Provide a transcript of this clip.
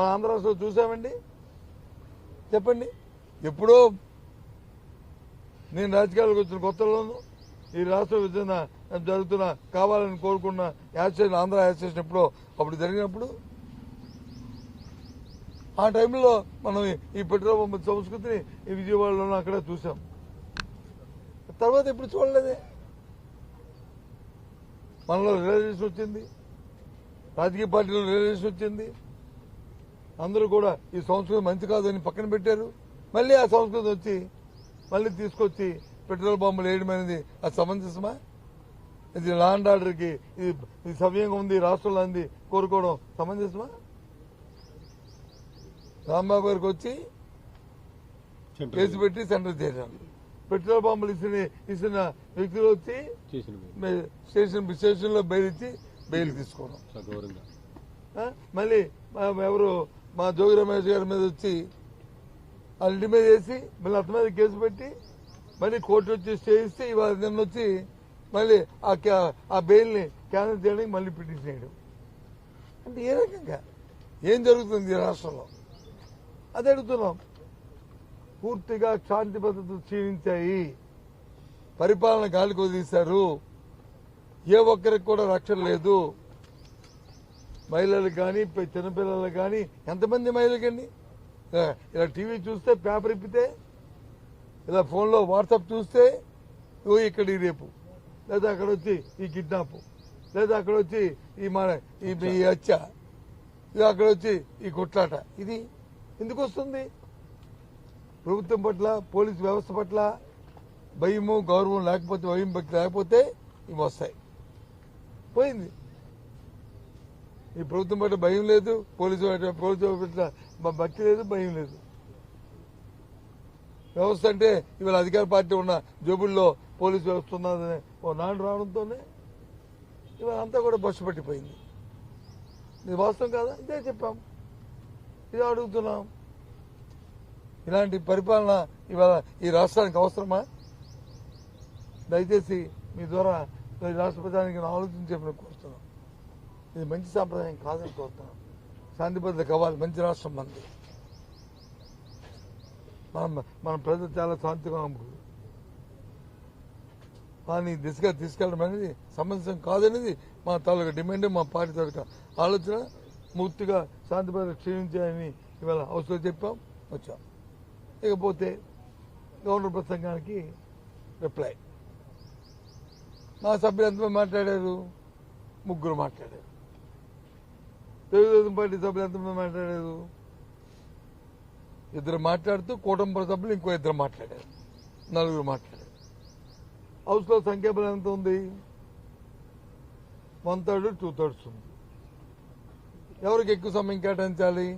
మన ఆంధ్ర రాష్ట్రంలో చూసామండి? చెప్పండి. ఎప్పుడో నేను రాజకీయాలకు వచ్చిన కొత్తలోనూ ఈ రాష్ట్ర విభజన జరుగుతున్న కావాలని కోరుకున్న యాక్సిడెంట్, ఆంధ్ర యాక్సిడెంట్ ఎప్పుడో అప్పుడు జరిగినప్పుడు ఆ టైంలో మనం ఈ పెట్రోల్ పంప్ సంస్కృతిని ఈ విజయవాడలోనూ అక్కడ చూసాం. తర్వాత ఎప్పుడు చూడలేదే. మనలో రియలైజేషన్ వచ్చింది, రాజకీయ పార్టీలో రియలైజేషన్ వచ్చింది. అందరూ కూడా ఈ సంస్కృతి మంచి కాదని పక్కన పెట్టారు. మళ్ళీ ఆ సంస్కృతి వచ్చి మళ్ళీ తీసుకొచ్చి పెట్రోల్ బాంబులు వేయడం అనేది అది సమంజసమా? ఇది లా అండ్ ఆర్డర్కి ఇది సవ్యంగా ఉంది, రాష్ట్రంలో అంది కోరుకోవడం సమంజసమా? రాంబాబు గారికి వచ్చి కేసు పెట్టి సెంటర్ చేశారు. పెట్రోల్ బాంబులు ఇచ్చిన వ్యక్తులు వచ్చి స్టేషన్లో బెయిల్ ఇచ్చి బెయిల్ తీసుకోవడం. మళ్ళీ ఎవరు మా జోగి రమేష్ గారి మీద వచ్చి వాళ్ళ ఇంటి మీద వేసి మళ్ళీ అతని మీద కేసు పెట్టి మళ్ళీ కోర్టు వచ్చి స్టే ఇస్తే ఇవాళ నిన్న వచ్చి మళ్ళీ ఆ బెయిల్ని క్యాన్సిల్ చేయడానికి మళ్ళీ పిటిషన్ చేయడం. అంటే ఏ రకంగా ఏం జరుగుతుంది ఈ రాష్ట్రంలో? అది అడుగుతున్నాం. పూర్తిగా శాంతి భద్రతలు క్షీణించాయి, పరిపాలన గాలికి వదిలేశారు, ఏ ఒక్కరికి కూడా రక్షణ లేదు. మహిళలకు కానీ చిన్నపిల్లలకు కానీ ఎంతమంది మహిళలకండి? ఇలా టీవీ చూస్తే, పేపర్ ఇప్పితే, ఇలా ఫోన్లో వాట్సాప్ చూస్తే ఇక్కడ ఈ రేపు, లేదా అక్కడ వచ్చి ఈ కిడ్నాప్, లేదా అక్కడ వచ్చి ఈ హత్య, ఇది అక్కడ వచ్చి ఈ కొట్లాట. ఇది ఎందుకు వస్తుంది? ప్రభుత్వం పట్ల, పోలీసు వ్యవస్థ పట్ల భయము, గౌరవం లేకపోతే, భయం భక్తి లేకపోతే ఇవి వస్తాయి. పోయింది. ఈ ప్రభుత్వం పట్ల భయం లేదు, పోలీసు పట్ల భక్తి లేదు, భయం లేదు. వ్యవస్థ అంటే ఇవాళ అధికార పార్టీ ఉన్న జోబుల్లో పోలీసు వ్యవస్థ ఉన్నదనే ఓ నాడు రావడంతోనే ఇవాళ అంతా కూడా బస్సు పట్టిపోయింది. ఇది వాస్తవం కాదా? ఇదే చెప్పాం, ఇదే అడుగుతున్నాం. ఇలాంటి పరిపాలన ఇవాళ ఈ రాష్ట్రానికి అవసరమా? దయచేసి మీ ద్వారా ఈ రాష్ట్ర ప్రజానికి ఆలోచించేమని కోరుతున్నాం. ఇది మంచి సాంప్రదాయం కాదని కోరుతున్నాం. శాంతి భద్రత కావాలి. మంచి రాష్ట్రం మనది. మన ప్రజలు చాలా శాంతిగా నమ్ముకున్నారు. కానీ దిశగా తీసుకెళ్ళడం అనేది సమంజసం కాదనేది మా తాలూకా డిమాండ్, మా పార్టీ తాలూకా ఆలోచన. పూర్తిగా శాంతి భద్రత క్షీణించాయని ఇవాళ అవసరం చెప్పాం, వచ్చాం. ఇకపోతే గవర్నర్ ప్రసంగానికి రిప్లై. మా సభ్యులు ఎంతమంది మాట్లాడారు? ముగ్గురు మాట్లాడారు. తెలుగుదేశం పార్టీ సభ్యులు ఎంతమంది మాట్లాడారు? ఇద్దరు మాట్లాడుతూ కూటమి సభ్యులు ఇంకో ఇద్దరు మాట్లాడారు, నలుగురు మాట్లాడారు. హౌస్లో సంఖ్యాబలం ఎంత ఉంది? 1/3, 2/3 ఉంది. ఎవరికి ఎక్కువ సమయం కేటాయించాలి?